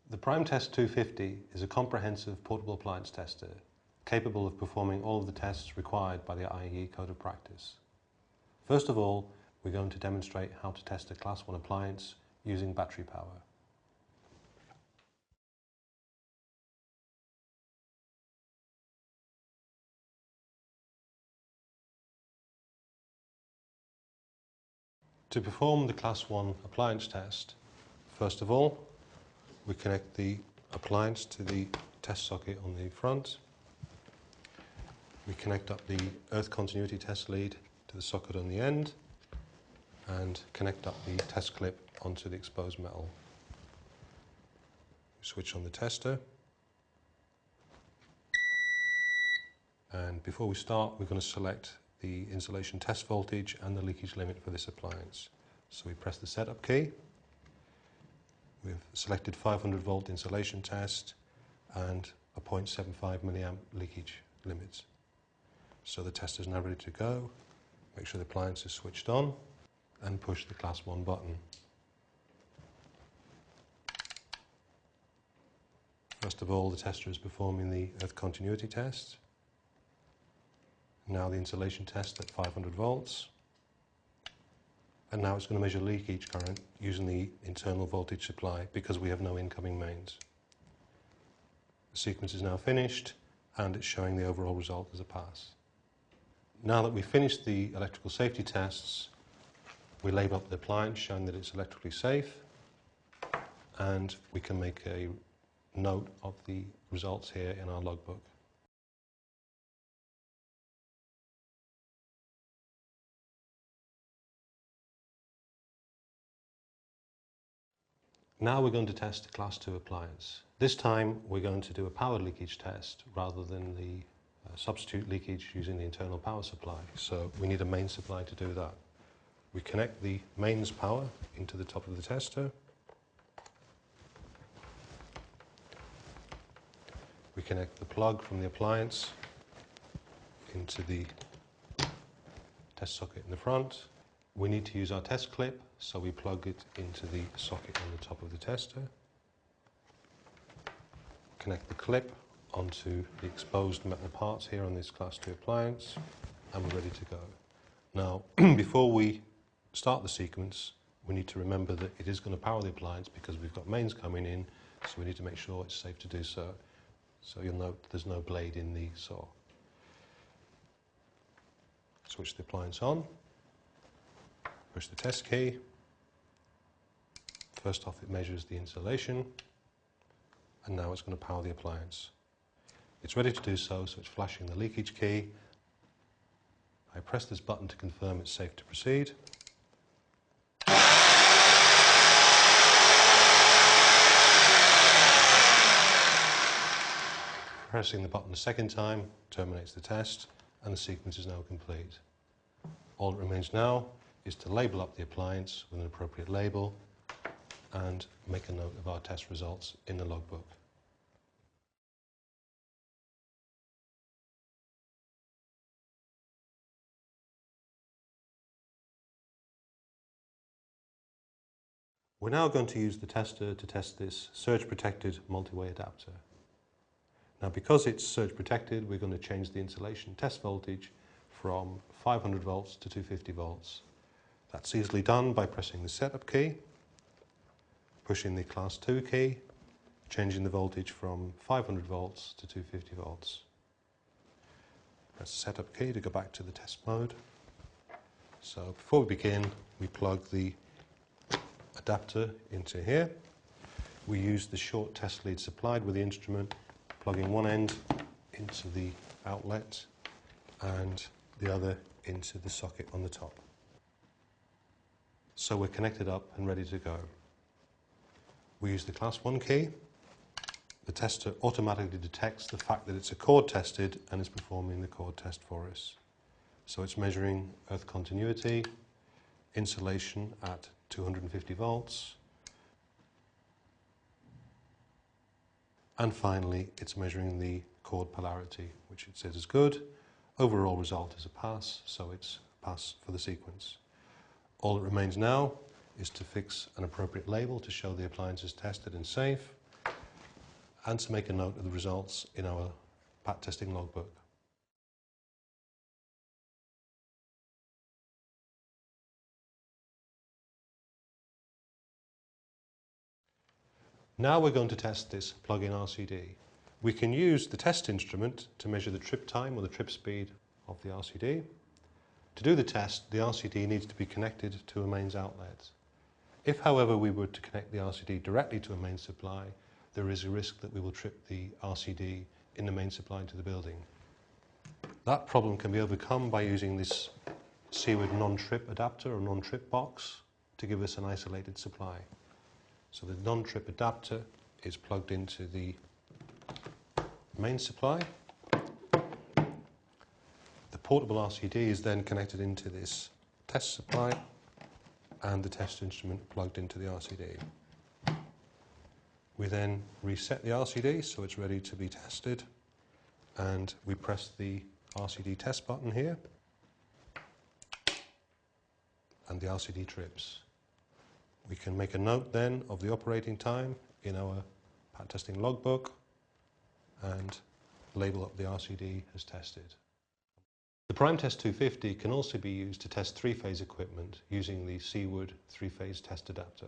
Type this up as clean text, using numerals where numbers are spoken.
The PrimeTest 250 is a comprehensive portable appliance tester capable of performing all of the tests required by the IEE Code of Practice. First of all, we're going to demonstrate how to test a Class 1 appliance using battery power. To perform the Class 1 appliance test, first of all, we connect the appliance to the test socket on the front. We connect up the earth continuity test lead to the socket on the end and connect up the test clip onto the exposed metal. Switch on the tester, and before we start we're going to select the insulation test voltage and the leakage limit for this appliance. So we press the setup key. We've selected 500 volt insulation test and a 0.75 milliamp leakage limit. So the test is now ready to go. Make sure the appliance is switched on and push the Class 1 button. First of all, the tester is performing the earth continuity test. Now the insulation test at 500 volts. And now it's going to measure leakage current using the internal voltage supply because we have no incoming mains. The sequence is now finished and it's showing the overall result as a pass. Now that we've finished the electrical safety tests, we label up the appliance showing that it's electrically safe, and we can make a note of the results here in our logbook. Now we're going to test a Class 2 appliance. This time we're going to do a power leakage test rather than the substitute leakage using the internal power supply. So we need a main supply to do that. We connect the mains power into the top of the tester. We connect the plug from the appliance into the test socket in the front. We need to use our test clip, so we plug it into the socket on the top of the tester. Connect the clip onto the exposed metal parts here on this Class 2 appliance, and we're ready to go. Now, before we start the sequence, we need to remember that it is going to power the appliance because we've got mains coming in, so we need to make sure it's safe to do so. So you'll note there's no blade in the saw. Switch the appliance on. Push the test key. First off, it measures the insulation, and now it's going to power the appliance. It's ready to do so, so it's flashing the leakage key. I press this button to confirm it's safe to proceed. Pressing the button a second time terminates the test, and the sequence is now complete. All that remains now is to label up the appliance with an appropriate label and make a note of our test results in the logbook. We're now going to use the tester to test this surge-protected multi-way adapter. Now, because it's surge-protected, we're going to change the insulation test voltage from 500 volts to 250 volts. That's easily done by pressing the setup key, pushing the Class 2 key, changing the voltage from 500 volts to 250 volts. Press the setup key to go back to the test mode. So before we begin, we plug the adapter into here. We use the short test lead supplied with the instrument, plugging one end into the outlet and the other into the socket on the top. So we're connected up and ready to go. We use the Class 1 key. The tester automatically detects the fact that it's a cord tested and is performing the cord test for us. So it's measuring earth continuity, insulation at 250 volts, and finally it's measuring the cord polarity, which it says is good. Overall result is a pass, so it's a pass for the sequence. All that remains now is to fix an appropriate label to show the appliance is tested and safe, and to make a note of the results in our pat testing logbook. Now we're going to test this plug-in RCD. We can use the test instrument to measure the trip time or the trip speed of the RCD. To do the test, the RCD needs to be connected to a mains outlet. If, however, we were to connect the RCD directly to a mains supply, there is a risk that we will trip the RCD in the mains supply to the building. That problem can be overcome by using this Seaward non-trip adapter or non-trip box to give us an isolated supply. So the non-trip adapter is plugged into the main supply. The portable RCD is then connected into this test supply and the test instrument plugged into the RCD. We then reset the RCD so it's ready to be tested, and we press the RCD test button here and the RCD trips. We can make a note then of the operating time in our pat testing logbook and label up the RCD as tested. The PrimeTest 250 can also be used to test three-phase equipment using the Seaward three-phase test adapter.